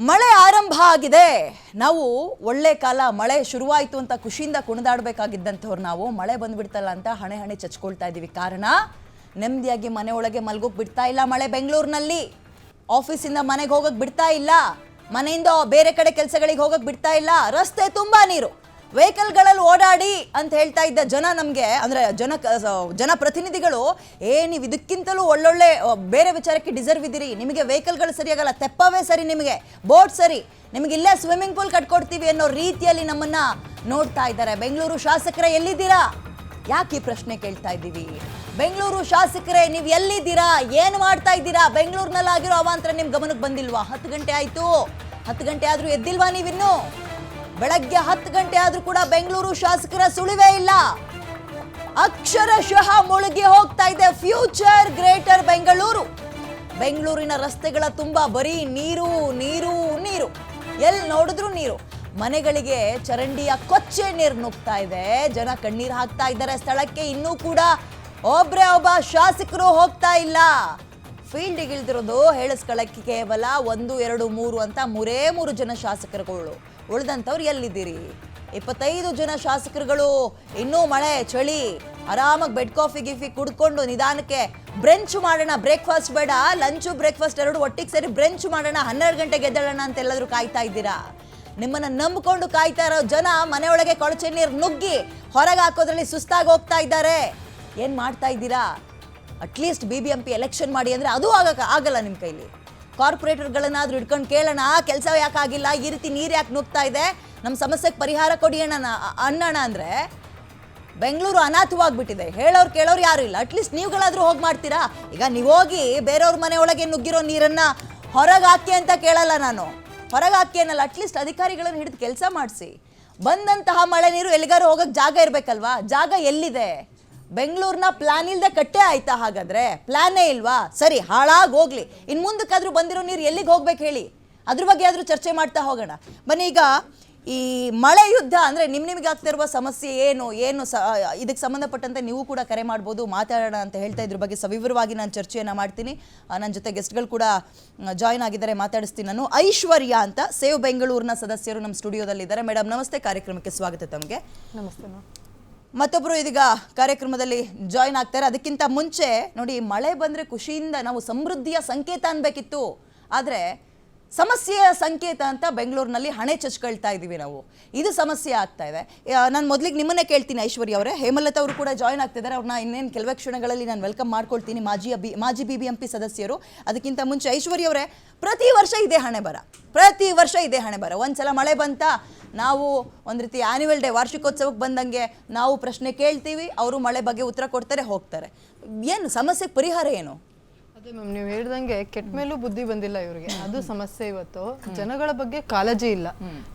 ಮಳೆ ಆರಂಭ ಆಗಿದೆ. ನಾವು ಒಳ್ಳೆ ಕಾಲ, ಮಳೆ ಶುರುವಾಯಿತು ಅಂತ ಖುಷಿಯಿಂದ ಕುಣಿದಾಡಬೇಕಾಗಿದ್ದಂಥವ್ರು ನಾವು ಮಳೆ ಬಂದ್ಬಿಡ್ತಲ್ಲ ಅಂತ ಹಣೆ ಹಣೆ ಚಚ್ಕೊಳ್ತಾ ಇದ್ದೀವಿ. ಕಾರಣ ನೆಮ್ಮದಿಯಾಗಿ ಮನೆ ಒಳಗೆ ಮಲ್ಗೋಕ್ ಬಿಡ್ತಾ ಇಲ್ಲ ಮಳೆ. ಬೆಂಗಳೂರಿನಲ್ಲಿ ಆಫೀಸಿಂದ ಮನೆಗೆ ಹೋಗಕ್ಕೆ ಬಿಡ್ತಾ ಇಲ್ಲ, ಮನೆಯಿಂದ ಬೇರೆ ಕಡೆ ಕೆಲಸಗಳಿಗೆ ಹೋಗಕ್ಕೆ ಬಿಡ್ತಾ ಇಲ್ಲ. ರಸ್ತೆ ತುಂಬಾ ನೀರು, ವೆಹಿಕಲ್ಗಳಲ್ಲಿ ಓಡಾಡಿ ಅಂತ ಹೇಳ್ತಾ ಇದ್ದ ಜನ ನಮಗೆ, ಅಂದರೆ ಜನಪ್ರತಿನಿಧಿಗಳು, ನೀವು ಇದಕ್ಕಿಂತಲೂ ಒಳ್ಳೊಳ್ಳೆ ಬೇರೆ ವಿಚಾರಕ್ಕೆ ಡಿಸರ್ವ್ ಇದ್ದೀರಿ, ನಿಮಗೆ ವೆಹಿಕಲ್ಗಳು ಸರಿಯಾಗಲ್ಲ, ತೆಪ್ಪವೇ ಸರಿ, ನಿಮಗೆ ಬೋಟ್ ಸರಿ, ನಿಮಗೆ ಇಲ್ಲೇ ಸ್ವಿಮ್ಮಿಂಗ್ ಪೂಲ್ ಕಟ್ಕೊಡ್ತೀವಿ ಅನ್ನೋ ರೀತಿಯಲ್ಲಿ ನಮ್ಮನ್ನ ನೋಡ್ತಾ ಇದ್ದಾರೆ. ಬೆಂಗಳೂರು ಶಾಸಕರೇ ಎಲ್ಲಿದ್ದೀರಾ? ಯಾಕೆ ಈ ಪ್ರಶ್ನೆ ಕೇಳ್ತಾ ಇದ್ದೀವಿ? ಬೆಂಗಳೂರು ಶಾಸಕರೇ ನೀವು ಎಲ್ಲಿದ್ದೀರಾ? ಏನು ಮಾಡ್ತಾ ಇದ್ದೀರಾ? ಬೆಂಗಳೂರಿನಲ್ಲಾಗಿರೋ ಅವಾಂತರ ನಿಮ್ ಗಮನಕ್ಕೆ ಬಂದಿಲ್ವಾ? 10 ಗಂಟೆ ಆಯ್ತು, 10 ಗಂಟೆ ಆದ್ರೂ ಎದ್ದಿಲ್ವಾ ನೀವಿನ್ನು? ಬೆಳಗ್ಗೆ 10 ಗಂಟೆ ಆದ್ರೂ ಕೂಡ ಬೆಂಗಳೂರು ಶಾಸಕರ ಸುಳಿವೇ ಇಲ್ಲ. ಅಕ್ಷರಶಃ ಮುಳುಗಿ ಹೋಗ್ತಾ ಇದೆ ಫ್ಯೂಚರ್ ಗ್ರೇಟರ್ ಬೆಂಗಳೂರು. ಬೆಂಗಳೂರಿನ ರಸ್ತೆಗಳ ತುಂಬಾ ಬರೀ ನೀರು ನೀರು ನೀರು, ಎಲ್ಲಿ ನೋಡಿದ್ರು ನೀರು. ಮನೆಗಳಿಗೆ ಚರಂಡಿಯ ಕೊಚ್ಚೆ ನೀರು ನುಗ್ತಾ ಇದೆ. ಜನ ಕಣ್ಣೀರು ಹಾಕ್ತಾ ಇದ್ದಾರೆ ಸ್ಥಳಕ್ಕೆ. ಇನ್ನೂ ಕೂಡ ಒಬ್ಬ ಶಾಸಕರು ಹೋಗ್ತಾ ಇಲ್ಲ. ಫೀಲ್ಡಿಗೆ ಇಳಿದಿರೋದು ಹೇಳಿಸ್ಕೊಳ್ಳಕ್ಕೆ ಕೇವಲ 1, 2, 3 ಅಂತ 3 ಜನ ಶಾಸಕರುಗಳು. ಉಳಿದಂಥವ್ರು ಎಲ್ಲಿದ್ದೀರಿ? 25 ಜನ ಶಾಸಕರುಗಳು ಇನ್ನೂ ಮಳೆ ಚಳಿ ಆರಾಮಾಗಿ ಬೆಡ್ ಕಾಫಿ ಗಿಫಿ ಕುಡ್ಕೊಂಡು ನಿಧಾನಕ್ಕೆ ಬ್ರೆಂಚ್ ಮಾಡೋಣ, ಬ್ರೇಕ್ಫಾಸ್ಟ್ ಬೇಡ, ಲಂಚು ಬ್ರೇಕ್ಫಾಸ್ಟ್ ಎರಡು ಒಟ್ಟಿಗೆ ಸೇರಿ ಬ್ರೆಂಚ್ ಮಾಡೋಣ, 12 ಗಂಟೆಗೆ ಎದ್ದೇಳೋಣ ಅಂತ ಎಲ್ಲಾದ್ರೂ ಕಾಯ್ತಾ ಇದ್ದೀರಾ? ನಿಮ್ಮನ್ನ ನಂಬಿಕೊಂಡು ಕಾಯ್ತಾ ಇರೋ ಜನ ಮನೆಯೊಳಗೆ ಕೊಳಚೆ ನೀರು ನುಗ್ಗಿ ಹೊರಗೆ ಹಾಕೋದ್ರಲ್ಲಿ ಸುಸ್ತಾಗಿ ಹೋಗ್ತಾ ಇದ್ದಾರೆ. ಏನು ಮಾಡ್ತಾ ಇದ್ದೀರಾ? ಅಟ್ಲೀಸ್ಟ್ BBMP ಎಲೆಕ್ಷನ್ ಮಾಡಿ ಅಂದರೆ ಅದು ಆಗಲ್ಲ ನಿಮ್ಮ ಕೈಲಿ. ಕಾರ್ಪೊರೇಟರ್ಗಳನ್ನಾದ್ರೂ ಹಿಡ್ಕೊಂಡು ಕೇಳೋಣ, ಕೆಲಸ ಯಾಕೆ ಆಗಿಲ್ಲ, ಈ ರೀತಿ ನೀರು ಯಾಕೆ ನುಗ್ತಾ ಇದೆ, ನಮ್ಮ ಸಮಸ್ಯೆಗೆ ಪರಿಹಾರ ಕೊಡಿ ಅನ್ನೋಣ ಅಂದರೆ ಬೆಂಗಳೂರು ಅನಾಥವಾಗ್ಬಿಟ್ಟಿದೆ. ಹೇಳೋರು ಕೇಳೋರು ಯಾರು ಇಲ್ಲ. ಅಟ್ಲೀಸ್ಟ್ ನೀವುಗಳಾದ್ರೂ ಹೋಗಿ ಮಾಡ್ತೀರಾ? ಈಗ ನೀವು ಹೋಗಿ ಬೇರೆಯವ್ರ ಮನೆ ಒಳಗೆ ನುಗ್ಗಿರೋ ನೀರನ್ನು ಹೊರಗೆ ಹಾಕಿ ಅಂತ ಕೇಳಲ್ಲ ನಾನು, ಹೊರಗೆ ಹಾಕಿ ಅನ್ನಲ್ಲ. ಅಟ್ಲೀಸ್ಟ್ ಅಧಿಕಾರಿಗಳನ್ನು ಹಿಡಿದು ಕೆಲಸ ಮಾಡಿಸಿ. ಬಂದಂತಹ ಮಳೆ ನೀರು ಎಲ್ಲಿಗಾರು ಹೋಗಕ್ಕೆ ಜಾಗ ಇರಬೇಕಲ್ವಾ? ಜಾಗ ಎಲ್ಲಿದೆ? ಬೆಂಗಳೂರಿನ ಪ್ಲಾನ್ ಇಲ್ಲದೆ ಕಟ್ಟೆ ಆಯ್ತಾ? ಹಾಗಾದ್ರೆ ಪ್ಲಾನೇ ಇಲ್ವಾ? ಸರಿ, ಹಾಳಾಗಿ ಹೋಗ್ಲಿ. ಇನ್ನು ಮುಂದಕ್ಕಾದ್ರೂ ಬಂದಿರೋ ನೀರು ಎಲ್ಲಿಗೆ ಹೋಗ್ಬೇಕು ಹೇಳಿ? ಅದ್ರ ಬಗ್ಗೆ ಆದ್ರೂ ಚರ್ಚೆ ಮಾಡ್ತಾ ಹೋಗೋಣ ಬನ್ನಿ. ಈಗ ಈ ಮಳೆ ಯುದ್ಧ ಅಂದರೆ ನಿಮಗೆ ಆಗ್ತಿರುವ ಸಮಸ್ಯೆ ಏನು ಇದಕ್ಕೆ ಸಂಬಂಧಪಟ್ಟಂತೆ ನೀವು ಕೂಡ ಕರೆ ಮಾಡ್ಬೋದು, ಮಾತಾಡೋಣ ಅಂತ ಹೇಳ್ತಾ ಇದ್ರ ಬಗ್ಗೆ ಸವಿವರವಾಗಿ ನಾನು ಚರ್ಚೆಯನ್ನು ಮಾಡ್ತೀನಿ. ನನ್ನ ಜೊತೆ ಗೆಸ್ಟ್ಗಳು ಕೂಡ ಜಾಯ್ನ್ ಆಗಿದ್ದಾರೆ, ಮಾತಾಡಿಸ್ತೀನಿ ನಾನು. ಐಶ್ವರ್ಯ ಅಂತ ಸೇವ್ ಬೆಂಗಳೂರಿನ ಸದಸ್ಯರು ನಮ್ಮ ಸ್ಟುಡಿಯೋದಲ್ಲಿದ್ದಾರೆ. ಮೇಡಮ್ ನಮಸ್ತೆ, ಕಾರ್ಯಕ್ರಮಕ್ಕೆ ಸ್ವಾಗತ ತಮಗೆ. ನಮಸ್ತೆ. ಮತ್ತೊಬ್ಬರು ಇದೀಗ ಕಾರ್ಯಕ್ರಮದಲ್ಲಿ ಜಾಯ್ನ್ ಆಗ್ತಾರೆ. ಅದಕ್ಕಿಂತ ಮುಂಚೆ ನೋಡಿ, ಮಳೆ ಬಂದರೆ ಖುಷಿಯಿಂದ ನಾವು ಸಮೃದ್ಧಿಯ ಸಂಕೇತ ಅನ್ಬೇಕಿತ್ತು, ಆದರೆ ಸಮಸ್ಯೆಯ ಸಂಕೇತ ಅಂತ ಬೆಂಗಳೂರಿನಲ್ಲಿ ಹಣೆ ಚಚ್ಕೊಳ್ತಾ ಇದ್ದೀವಿ ನಾವು. ಇದು ಸಮಸ್ಯೆ ಆಗ್ತಾ ಇದೆ. ನಾನು ಮೊದಲಿಗೆ ನಿಮ್ಮನ್ನೇ ಕೇಳ್ತೀನಿ ಐಶ್ವರ್ಯ ಅವರೇ. ಹೇಮಲತಾ ಅವರು ಕೂಡ ಜಾಯ್ನ್ ಆಗ್ತಿದ್ದಾರೆ, ಅವ್ರನ್ನ ಇನ್ನೇನು ಕೆಲವೇ ಕ್ಷಣಗಳಲ್ಲಿ ನಾನು ವೆಲ್ಕಮ್ ಮಾಡ್ಕೊಳ್ತೀನಿ, ಮಾಜಿ BBMP ಸದಸ್ಯರು. ಅದಕ್ಕಿಂತ ಮುಂಚೆ ಐಶ್ವರ್ಯ ಅವರೇ, ಪ್ರತಿ ವರ್ಷ ಇದೇ ಹಣೆ ಬರ. ಒಂದ್ಸಲ ಮಳೆ ಬಂತ, ನಾವು ಒಂದು ರೀತಿ ಆ್ಯನ್ಯುವಲ್ ಡೇ, ವಾರ್ಷಿಕೋತ್ಸವಕ್ಕೆ ಬಂದಂಗೆ ನಾವು ಪ್ರಶ್ನೆ ಕೇಳ್ತೀವಿ, ಅವರು ಮಳೆ ಬಗ್ಗೆ ಉತ್ತರ ಕೊಡ್ತಾರೆ, ಹೋಗ್ತಾರೆ. ಏನು ಸಮಸ್ಯೆಗೆ ಪರಿಹಾರ ಏನು? ಅದೇ ಮ್ಯಾಮ್, ನೀವು ಹೇಳ್ದಂಗೆ ಕೆಟ್ಟ ಮೇಲೂ ಬುದ್ಧಿ ಬಂದಿಲ್ಲ ಇವರಿಗೆ, ಅದು ಸಮಸ್ಯೆ. ಇವತ್ತು ಜನಗಳ ಬಗ್ಗೆ ಕಾಳಜಿ ಇಲ್ಲ.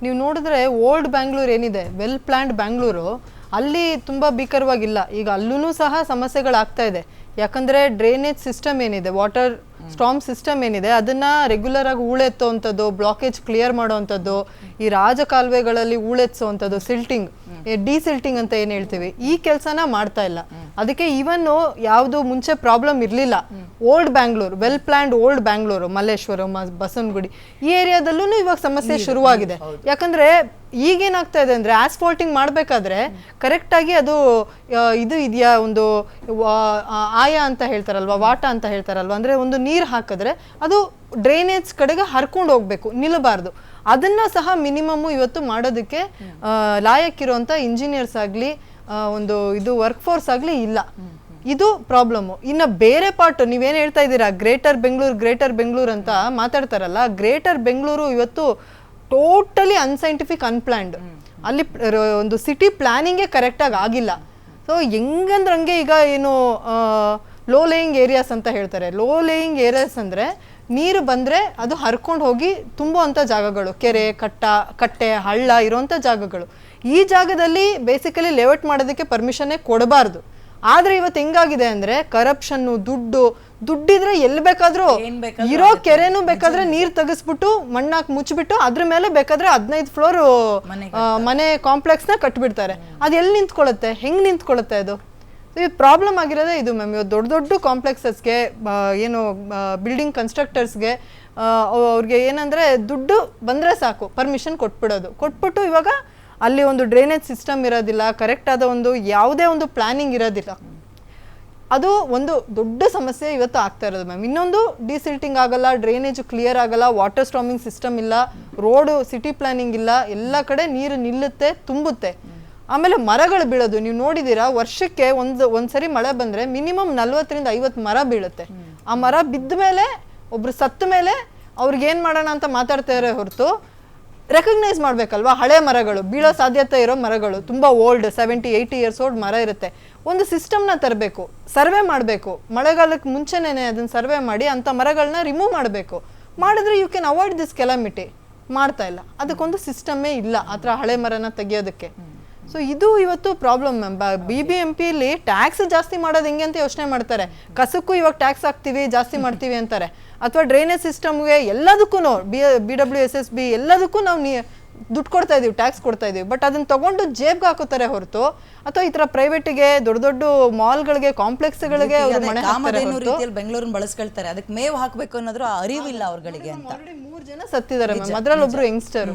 ನೀವು ನೋಡಿದ್ರೆ ಓಲ್ಡ್ ಬ್ಯಾಂಗ್ಳೂರ್ ಏನಿದೆ, ವೆಲ್ ಪ್ಲಾನ್ಡ್ ಬ್ಯಾಂಗ್ಳೂರು, ಅಲ್ಲಿ ತುಂಬಾ ಭೀಕರವಾಗಿಲ್ಲ. ಈಗ ಅಲ್ಲೂ ಸಹ ಸಮಸ್ಯೆಗಳಾಗ್ತಾ ಇದೆ. ಯಾಕಂದ್ರೆ ಡ್ರೈನೇಜ್ ಸಿಸ್ಟಮ್ ಏನಿದೆ, ವಾಟರ್ ಸ್ಟಾರ್ಮ್ ಸಿಸ್ಟಮ್ ಏನಿದೆ, ಅದನ್ನ ರೆಗ್ಯುಲರ್ ಆಗಿ ಹೂಳೆತ್ತುವಂಥದ್ದು, ಬ್ಲಾಕೇಜ್ ಕ್ಲಿಯರ್ ಮಾಡುವಂಥದ್ದು, ಈ ರಾಜಕಾಲುವೆಗಳಲ್ಲಿ ಹೂಳೆತ್ಸುವಂಥದ್ದು, ಸಿಲ್ಟಿಂಗ್, ಡಿಸಿಲ್ಟಿಂಗ್ ಅಂತ ಏನ್ ಹೇಳ್ತೀವಿ, ಈ ಕೆಲಸನ ಮಾಡ್ತಾ ಇಲ್ಲ. ಅದಕ್ಕೆ ಈವನ್ ಯಾವುದು ಮುಂಚೆ ಪ್ರಾಬ್ಲಮ್ ಇರಲಿಲ್ಲ. Old Bangalore, well planned old Bangalore, Malleshwaram, Basavanagudi ಈ ಏರಿಯಾದಲ್ಲೂ ಇವಾಗ ಸಮಸ್ಯೆ ಶುರುವಾಗಿದೆ. ಯಾಕಂದ್ರೆ ಈಗೇನಾಗ್ತಾ ಇದೆ ಅಂದ್ರೆ, ಆಸ್ಫಾಲ್ಟಿಂಗ್ ಮಾಡಬೇಕಾದ್ರೆ ಕರೆಕ್ಟಾಗಿ ಅದು ಇದು ಇದೆಯಾ, ಒಂದು ಆಯ ಅಂತ ಹೇಳ್ತಾರಲ್ವಾ, ವಾಟ ಅಂತ ಹೇಳ್ತಾರಲ್ವಾ, ಅಂದ್ರೆ ಒಂದು ನೀರು ಹಾಕಿದ್ರೆ ಅದು ಡ್ರೈನೇಜ್ ಕಡೆಗೆ ಹರ್ಕೊಂಡು ಹೋಗ್ಬೇಕು, ನಿಲ್ಲಬಾರ್ದು. ಅದನ್ನ ಸಹ ಮಿನಿಮಮ್ ಇವತ್ತು ಮಾಡೋದಕ್ಕೆ ಲಾಯಕ್ಕಿರುವಂತ ಇಂಜಿನಿಯರ್ಸ್ ಆಗಲಿ, ಒಂದು ಇದು ವರ್ಕ್ ಫೋರ್ಸ್ ಆಗಲಿ ಇಲ್ಲ. ಇದು ಪ್ರಾಬ್ಲಮ್ಮು. ಇನ್ನು ಬೇರೆ ಪಾರ್ಟ್ ನೀವೇನು ಹೇಳ್ತಾ ಇದ್ದೀರಾ, ಗ್ರೇಟರ್ ಬೆಂಗಳೂರು ಅಂತ ಮಾತಾಡ್ತಾರಲ್ಲ, ಗ್ರೇಟರ್ ಬೆಂಗಳೂರು ಇವತ್ತು ಟೋಟಲಿ ಅನ್ಸೈಂಟಿಫಿಕ್, ಅನ್ಪ್ಲಾನ್ಡ್. ಅಲ್ಲಿ ಒಂದು ಸಿಟಿ ಪ್ಲಾನಿಂಗೇ ಕರೆಕ್ಟಾಗಿ ಆಗಿಲ್ಲ. ಸೊ ಹೆಂಗಂದ್ರಂಗೆ ಈಗ ಏನು ಲೋ ಲೇಯಿಂಗ್ ಏರಿಯಾಸ್ ಅಂತ ಹೇಳ್ತಾರೆ. ಲೋ ಲೇಯಿಂಗ್ ಏರಿಯಾಸ್ ಅಂದರೆ ನೀರು ಬಂದರೆ ಅದು ಹರ್ಕೊಂಡು ಹೋಗಿ ತುಂಬುವಂಥ ಜಾಗಗಳು, ಕೆರೆ, ಕಟ್ಟೆ, ಹಳ್ಳ ಇರುವಂಥ ಜಾಗಗಳು. ಈ ಜಾಗದಲ್ಲಿ ಬೇಸಿಕಲಿ ಲೇಔಟ್ ಮಾಡೋದಕ್ಕೆ ಪರ್ಮಿಷನ್ನೇ ಕೊಡಬಾರ್ದು. ಆದರೆ ಇವತ್ತು ಹೆಂಗಾಗಿದೆ ಅಂದರೆ, ಕರಪ್ಷನ್ನು, ದುಡ್ಡಿದ್ರೆ ಎಲ್ಲಿ ಬೇಕಾದ್ರೂ ಇರೋ ಕೆರೆನೂ ಬೇಕಾದ್ರೆ ನೀರು ತೆಗೆಸ್ಬಿಟ್ಟು ಮಣ್ಣಾಕಿ ಮುಚ್ಚಿಬಿಟ್ಟು ಅದ್ರ ಮೇಲೆ ಬೇಕಾದ್ರೆ 15 ಫ್ಲೋರ್ ಮನೆ ಕಾಂಪ್ಲೆಕ್ಸ್ನ ಕಟ್ಬಿಡ್ತಾರೆ. ಅದು ಎಲ್ಲಿ ನಿಂತ್ಕೊಳ್ಳುತ್ತೆ? ಹೆಂಗೆ ನಿಂತ್ಕೊಳ್ಳುತ್ತೆ ಅದು? ಇದು ಪ್ರಾಬ್ಲಮ್ ಆಗಿರೋದೇ ಇದು ಮ್ಯಾಮ್. ಇವತ್ತು ದೊಡ್ಡ ಕಾಂಪ್ಲೆಕ್ಸಸ್ಗೆ ಏನು ಬಿಲ್ಡಿಂಗ್ ಕನ್ಸ್ಟ್ರಕ್ಟರ್ಸ್ಗೆ ಅವ್ರಿಗೆ ಏನಂದರೆ ದುಡ್ಡು ಬಂದರೆ ಸಾಕು ಪರ್ಮಿಷನ್ ಕೊಟ್ಬಿಟ್ಟು ಇವಾಗ ಅಲ್ಲಿ ಒಂದು ಡ್ರೈನೇಜ್ ಸಿಸ್ಟಮ್ ಇರೋದಿಲ್ಲ, ಕರೆಕ್ಟ್ ಆದ ಒಂದು ಯಾವುದೇ ಒಂದು ಪ್ಲಾನಿಂಗ್ ಇರೋದಿಲ್ಲ. ಅದು ಒಂದು ದೊಡ್ಡ ಸಮಸ್ಯೆ ಇವತ್ತು ಆಗ್ತಾ ಇರೋದು ಮ್ಯಾಮ್. ಇನ್ನೊಂದು ಡಿಸಿಲ್ಟಿಂಗ್ ಆಗಲ್ಲ, ಡ್ರೈನೇಜ್ ಕ್ಲಿಯರ್ ಆಗಲ್ಲ, ವಾಟರ್ ಸ್ಟಾಮಿಂಗ್ ಸಿಸ್ಟಮ್ ಇಲ್ಲ, ರೋಡು ಸಿಟಿ ಪ್ಲಾನಿಂಗ್ ಇಲ್ಲ, ಎಲ್ಲ ಕಡೆ ನೀರು ನಿಲ್ಲುತ್ತೆ, ತುಂಬುತ್ತೆ. ಆಮೇಲೆ ಮರಗಳು ಬೀಳೋದು ನೀವು ನೋಡಿದ್ದೀರಾ, ವರ್ಷಕ್ಕೆ ಒಂದ್ಸರಿ ಮಳೆ ಬಂದರೆ ಮಿನಿಮಮ್ 40ರಿಂದ 50 ಮರ ಬೀಳುತ್ತೆ. ಆ ಮರ ಬಿದ್ದ ಮೇಲೆ ಒಬ್ರು ಸತ್ತ ಮೇಲೆ ಅವ್ರಿಗೆ ಏನು ಮಾಡೋಣ ಅಂತ ಮಾತಾಡ್ತಾರೆ ಹೊರತು ರೆಕಗ್ನೈಸ್ ಮಾಡಬೇಕಲ್ವಾ. ಹಳೆ ಮರಗಳು ಬೀಳೋ ಸಾಧ್ಯತೆ ಇರೋ ಮರಗಳು ತುಂಬ ಓಲ್ಡ್ 70-80 ಇಯರ್ಸ್ ಓಲ್ಡ್ ಮರ ಇರುತ್ತೆ. ಒಂದು ಸಿಸ್ಟಮ್ನ ತರಬೇಕು, ಸರ್ವೆ ಮಾಡಬೇಕು, ಮಳೆಗಾಲಕ್ಕೆ ಮುಂಚೆನೇ ಅದನ್ನು ಸರ್ವೆ ಮಾಡಿ ಅಂಥ ಮರಗಳನ್ನ ರಿಮೂವ್ ಮಾಡಬೇಕು. ಮಾಡಿದ್ರೆ you can avoid this calamity. ಮಾಡ್ತಾ ಇಲ್ಲ, ಅದಕ್ಕೊಂದು ಸಿಸ್ಟಮ್ಮೇ ಇಲ್ಲ ಆ ಥರ ಹಳೆ ಮರನ ತೆಗಿಯೋದಕ್ಕೆ. ಸೊ ಇದು ಇವತ್ತು ಪ್ರಾಬ್ಲಮ್ ಮ್ಯಾಮ್. BBMPಲಿ ಟ್ಯಾಕ್ಸ್ ಜಾಸ್ತಿ ಮಾಡೋದು ಹೆಂಗೆ ಅಂತ ಯೋಚನೆ ಮಾಡ್ತಾರೆ. ಕಸಕ್ಕೂ ಇವಾಗ ಟ್ಯಾಕ್ಸ್ ಹಾಕ್ತೀವಿ, ಜಾಸ್ತಿ ಮಾಡ್ತೀವಿ ಅಂತಾರೆ. ಅಥವಾ ಡ್ರೈನೇಜ್ ಸಿಸ್ಟಮ್ಗೆ ಎಲ್ಲದಕ್ಕೂ BWSSB ಎಲ್ಲದಕ್ಕೂ ನಾವು ದುಡ್ಡು ಕೊಡ್ತಾ ಇದೀವಿ, ಟ್ಯಾಕ್ಸ್ ಕೊಡ್ತಾ ಇದೀವಿ. ಬಟ್ ಅದನ್ನ ತಗೊಂಡು ಜೇಬ್ಗೆ ಹಾಕೋತಾರೆ ಹೊರತು, ಅಥವಾ ಈ ತರ ಪ್ರೈವೇಟ್ಗೆ ದೊಡ್ಡ ದೊಡ್ಡ ಮಾಲ್ಗಳಿಗೆ, ಕಾಂಪ್ಲೆಕ್ಸ್ಗಳಿಗೆ ಅವರು ಮನೆ ಹಾಕ್ತಾರೆ ಹೊರತು ಬೆಂಗಳೂರನ್ನ ಬಳಸ್ಕೊಳ್ತಾರೆ. ಅದಕ್ಕೆ ಮೇವು ಹಾಕಬೇಕು ಅನ್ನೋದ್ರ ಅರಿವಿಲ್ಲ ಅವ್ರಗಳಿಗೆ ಅಂತ. 3 ಜನ ಸತ್ತಿದ್ದಾರೆ ಮ್ಯಾಮ್, ಅದ್ರಲ್ಲಿ ಒಬ್ರು ಯಂಗ್ಸ್ಟರ್.